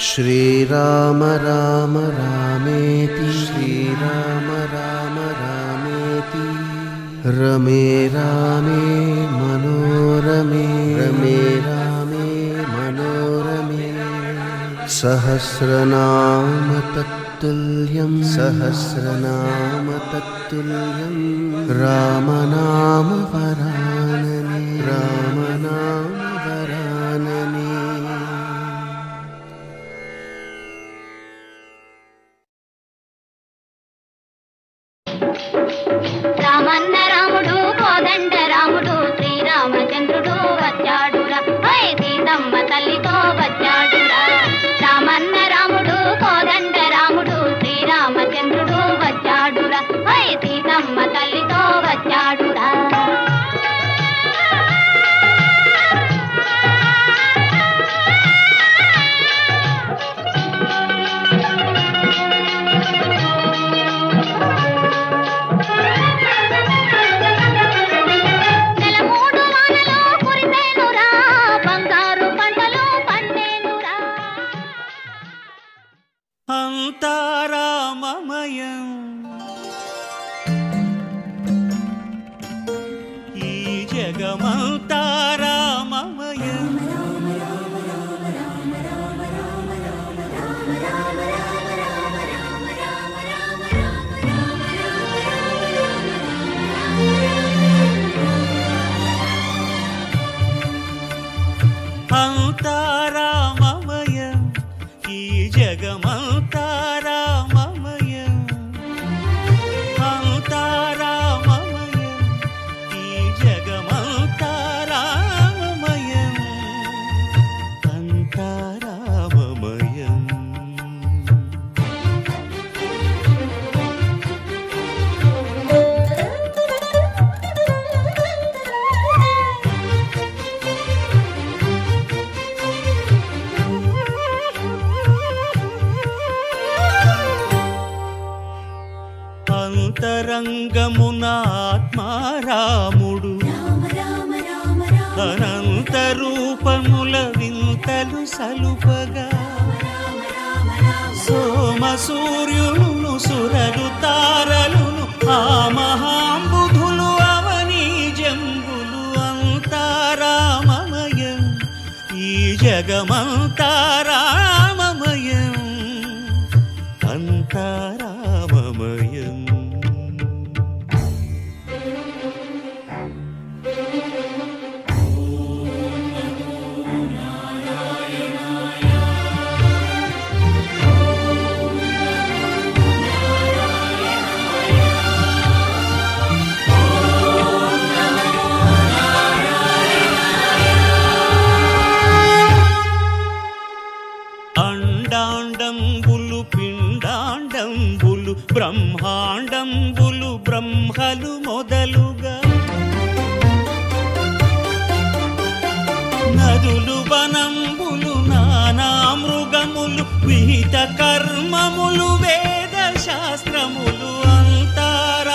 श्रीराम राम रामेति श्रीराम राम रामेति रमे रामे मनोरमे रमे रामे मनोरमे सहस्रनाम तत्तुल्यं सहस्रनाम तत्तुल्यं रामनाम वरानने रामनाम वरानने। రామన్న రాముడు కోదండ రాముడు శ్రీరామచంద్రుడు వచ్చాడురా హై సీతమ్మ తల్లితో వచ్చాడురా. రామన్న రాముడు కోదండ రాముడు శ్రీరామచంద్రుడు వచ్చాడురా హై సీతమ్మ తల్లితో వచ్చాడురా. అంతారామమయం ఈ జగమంతారామమయం అంతారామమయం ఈ జగమంతారామమయం అంతారామమయం ఈ జగమంతారామమయం అంతారామమయం. అంతరంగమున ఆత్మారాముడు అనంత రూపముల వింతలు సలుపగా సోమ సూర్యులను సురలు తారలును ఆ మహాంబుధులు అవనీ జంబులు అంతారామమయం ఈ జగమంతారామమయం అంతారామమయం. అండాండంబులు పిండాండంబులు బ్రహ్మాండంబులు బ్రహ్మలు మొదలుగా నదులు వనంబులు నానా మృగములు విహిత కర్మములు వేద శాస్త్రములు అంతారామమయం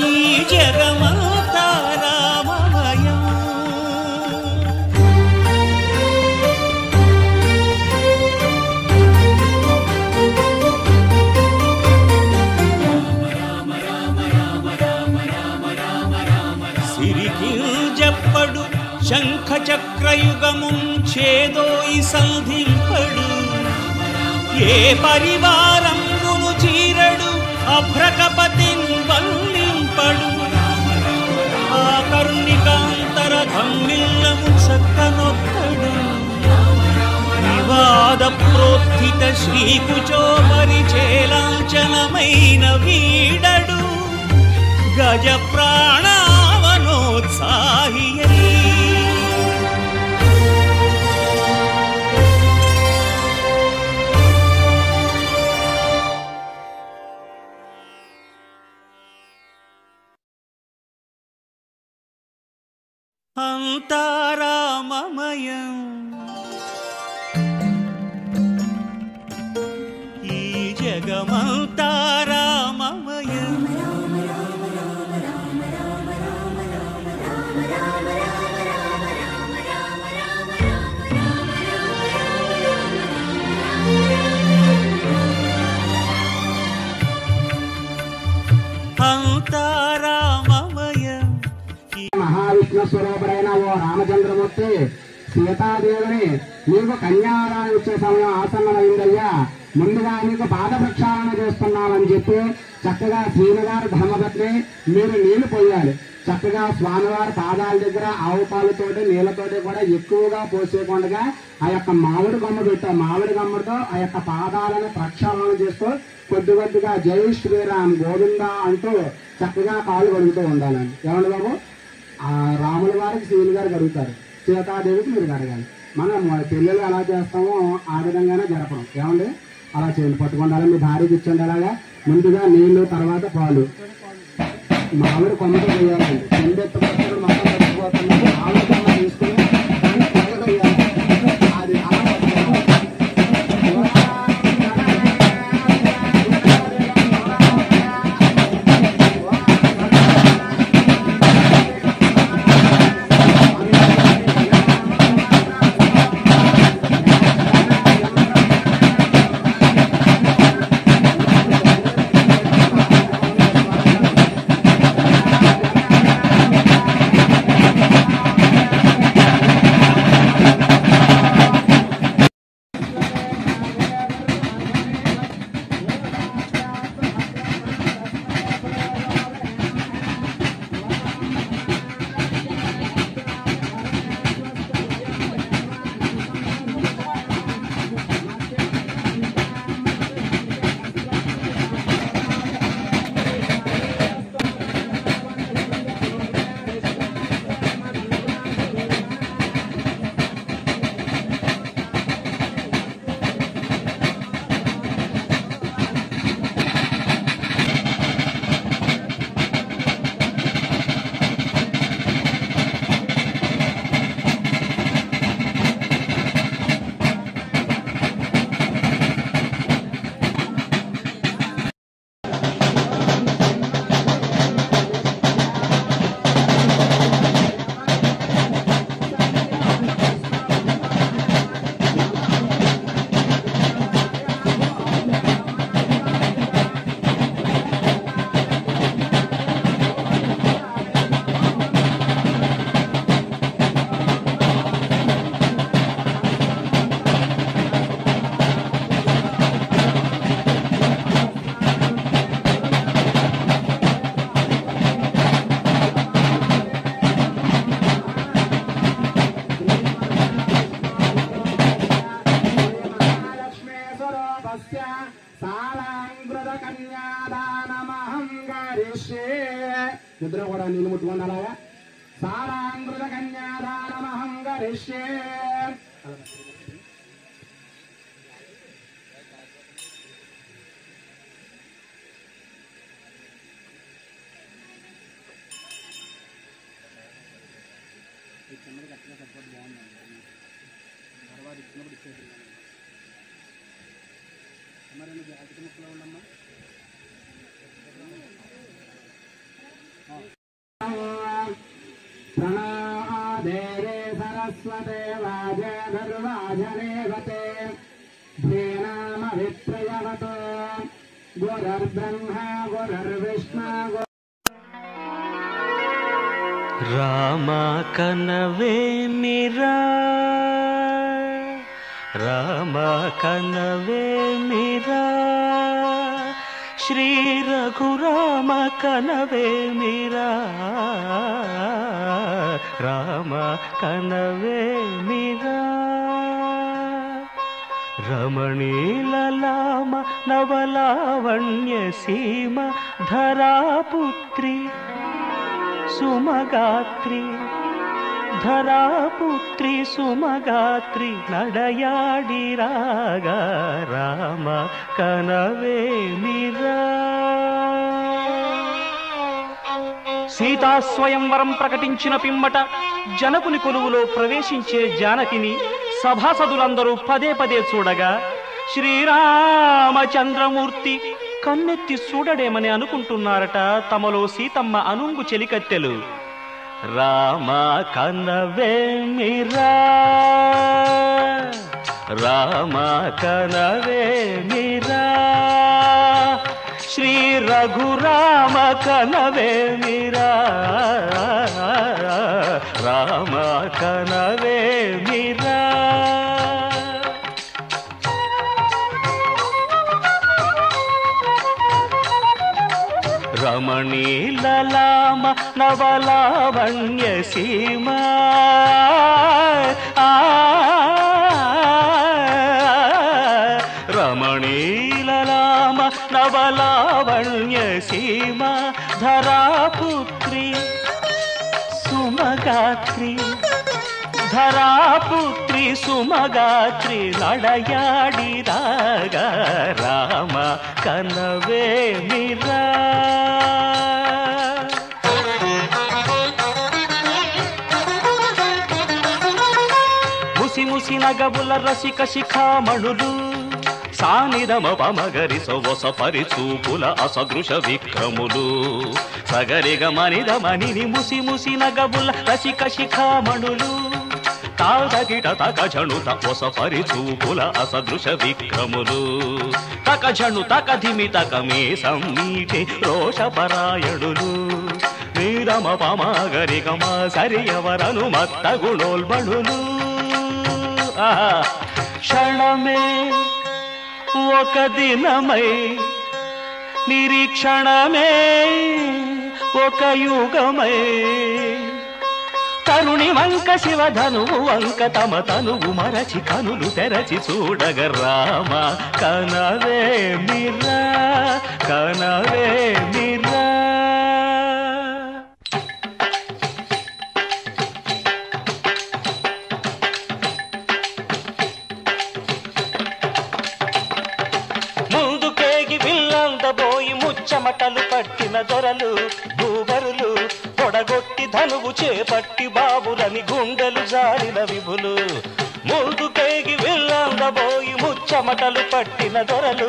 ఈ జగమంతారామమయం. సిరికింజప్పడు శంఖ చక్రయుగముం చేదోయి సంధింపడు ఏ పరివారంబును చీరడు అభ్రకపతిన్ వల్లింపడు ఆ కరుణికాంతర ధమ్మిల్లము చక్కనొక్కడు వివాద ప్రోత్థిత శ్రీకుచో పరిచేలాంఛనమైన వీడడు గజ ప్రాణావనోత్సాహియై. అంతారామమయం ఈ జగమంతారామమయం రామ రామ రామ రామ రామ రామ రామ రామ రామ సీతాదేవిని నీకు కన్యావరాన్ని ఇచ్చే సమయం ఆసన్నమైందయ్యా, ముందుగా నీకు పాద ప్రక్షాళన చేస్తున్నామని చెప్పి చక్కగా శ్రీనగారు ధర్మపత్ని మీరు నీళ్లు పోయాలి. చక్కగా స్వామివారి పాదాల దగ్గర ఆవు పాలతోటి నీళ్లతోటి కూడా ఎక్కువగా పోసేకుండా ఆ యొక్క మామిడి కొమ్మ పెట్టాం. మామిడి కొమ్మతో ఆ యొక్క పాదాలను ప్రక్షాళన చేస్తూ కొద్ది కొద్దిగా జై శ్రీరామ్ గోవింద అంటూ చక్కగా కాళ్ళు కడుగుతూ ఉండాలండి. ఏమండి బాబు, ఆ రాముల వారికి శ్రీని గారు కడుగుతారు, సీతాదేవికి మీరు కడగాలి. మనం పెళ్ళిళ్ళు ఎలా చేస్తామో ఆ విధంగానే జరపడం. ఏమండి, అలా చేయండి. పట్టుకుండాలి, మీ భార్యకి ఇచ్చండి. అలాగా ముందుగా నీళ్లు, తర్వాత పాలు. మామిడి కొమ్మతో వేయాలండి. చెందెత్తుకొచ్చాడు మొత్తం పట్టుకుపోతున్నాడు. మామిడి కొమ్మ తీసుకుని దాన్ని కొమ్మతో వేయాలి. అది అలా నిద్ర కూడా నీళ్ళు ముట్టుకోండి. అలాగా సారాంగృత కన్యాదానమహం గరిష్యే. తర్వాత ఇచ్చినప్పుడు ఇచ్చేది మరి జాకెట్ ముక్కలో ఉండమ్మా. ప్రణాదేవే సరస్వతే వాజే ధర్వాజనేవతే ధ్యేనామ విత్రయవతో గురుర్బ్రహ్మ గురుర్విష్ణు. రామ కనవే మీరా, రామ కనవే మీరా, శ్రీ రఘురామ కనవే మీరా, రామ కనవే మీరా. రమణీలలామ నవలావణ్య సీమ ధరాపుత్రి సుమగాత్రి, ధరాపుత్రి సుమగాత్రి నడయాడి రాగా రామ కనవే మీరా. సీతా స్వయంవరం ప్రకటించిన పిమ్మట జనకుని కొలువులో ప్రవేశించే జానకిని సభాసదులందరూ పదే పదే చూడగా శ్రీరామచంద్రమూర్తి కన్నెత్తి చూడడేమని అనుకుంటున్నారట తమలో సీతమ్మ అనుంగు చెలికత్తెలు. రామ కనవే మీరా, రామ కనవే మీరా, శ్రీ రఘురామ కనవేమిరా రామ కనవేమిరా రమణీలలామ నవలావణ్య సీమ రమణీలలామ నవలావణ్య సీమ ధరాపుత్రి సుమగాత్రి ధరాపుత్రి సుమగాత్రి నడయాడి రాగా రామ కనవేమిరా ముసి ముసి నగబుల రసిక శిఖామణులు సానిదమ పమగరి సొవస పరిచూపుల అసదృశ విక్రములు సగరిగ మనిదమని ముసి ముసి నగబుల రసిక శిఖామణులు తాదగిట తకజణుత ఒస పరిచూపుల అసదృశ విక్రములు తకజణు తకధిమి తకమే సమ్మీటి రోషపరాయణులు నీరమ పమగరిగమ సరియవరను మత్త గుణోల్బణులు క్షణమే ఒక దినమై నిరీక్షణమే ఒక యుగమై తరుణి వంక శివధనువు వంక తమ తనువు మరచి కనులు తెరచి చూడగ రామ కనవేమిరా కనవేమిరా చెమటలు పట్టిన దొరలు భూవరులు పొడగొట్టి ధనువు చేపట్టి బాబులని గుండెలు జారిన విభులు ముందుకేగి వెళ్ళందబోయి ముచ్చమటలు పట్టిన దొరలు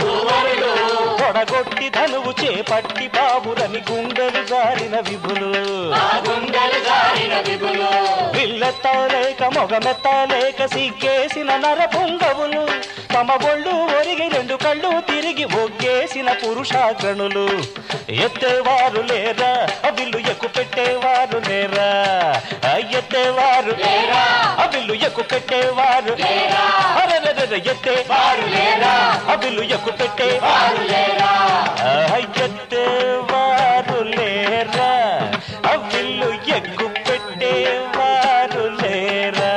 భూవరులు పొడగొట్టి ధనువు చేపట్టి బాబులని గుండెలు జారిన విభులు పిల్లెత్తలేక మొగమెత్తలేక సిగ్గేసిన నరపుంగవులు తమ ఒళ్ళు ఒరిగి రెండు కళ్ళు తిరిగి ఒగ్గేసిన పురుషాగ్రణులు ఎత్తేవారు లేరా అవిల్లు ఎక్కు పెట్టేవారు లేరా ఎత్తేవారు అవిల్లు ఎక్కు పెట్టేవారు ఎత్తేవారు లేరా అవిల్లు ఎక్కు పెట్టేవారు లేరా ఎత్తేవారు లేరా అవిల్లు ఎక్కు పెట్టేవారు లేరా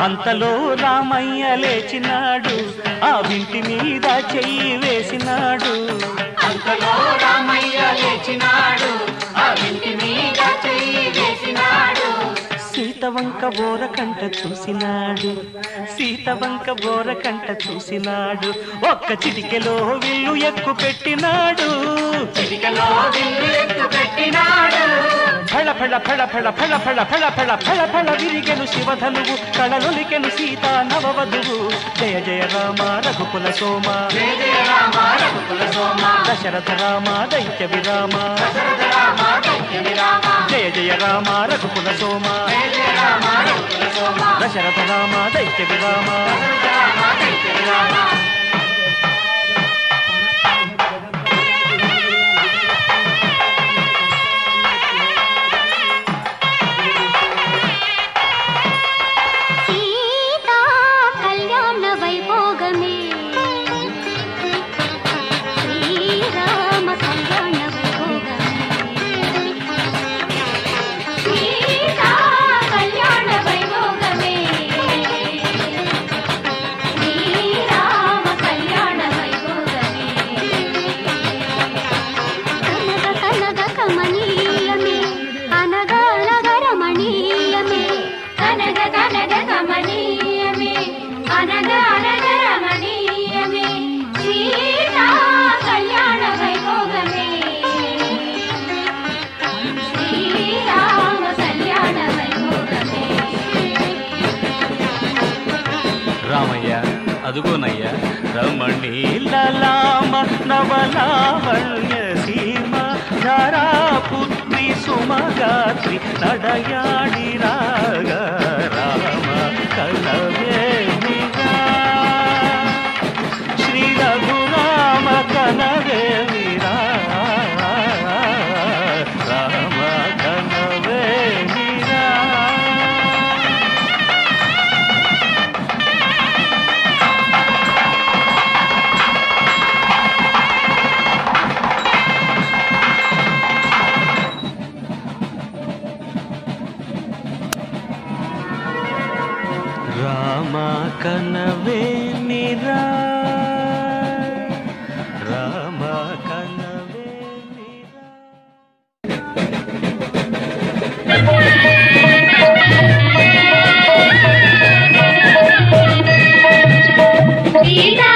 అంతలో రామయ్య లేచినాడు ఆ వింటి మీద చెయ్యి వేసినాడు అంతలో రామయ్య లేచినాడు ఆ వింటి మీద చెయ్యి వేసినాడు సీతవంక బోర కంట చూసినాడు సీతవంక బోర కంట చూసినాడు ఒక్క చిటికెలో విల్లు ఎక్కు పెట్టినాడు చిటికెలో విల్లు ఎక్కు పెట్టినాడు ఫళ ఫళ ఫళ ఫళ ఫళ ఫళ ఫళ ఫళ ఫళ ఫళ విరిగెను శివధనువు కళలొలికెను సీతా నవవధువు జయ జయ రామ రఘుకుల సోమ జయ జయ రామ రఘుకుల సోమ దశరథ రామ దైత్య విరామ జయ జయ రామ రఘుకుల సోమ జయ జయ రామ రఘుకుల సోమ దశరథ రామ దైత్య విరామ కళ్యాణ అదుగోనయ్యా రమణీలామ నవలావణ్య సీమ ధారాపుత్రి సుమగాత్రి నడయాడి రాగా రామ కనవేమిరా శ్రీ రఘురామ కనవేమిరా రామ కనవేమిరా. రామ కనవేమిరా రామ కనవేమిరా. సీతా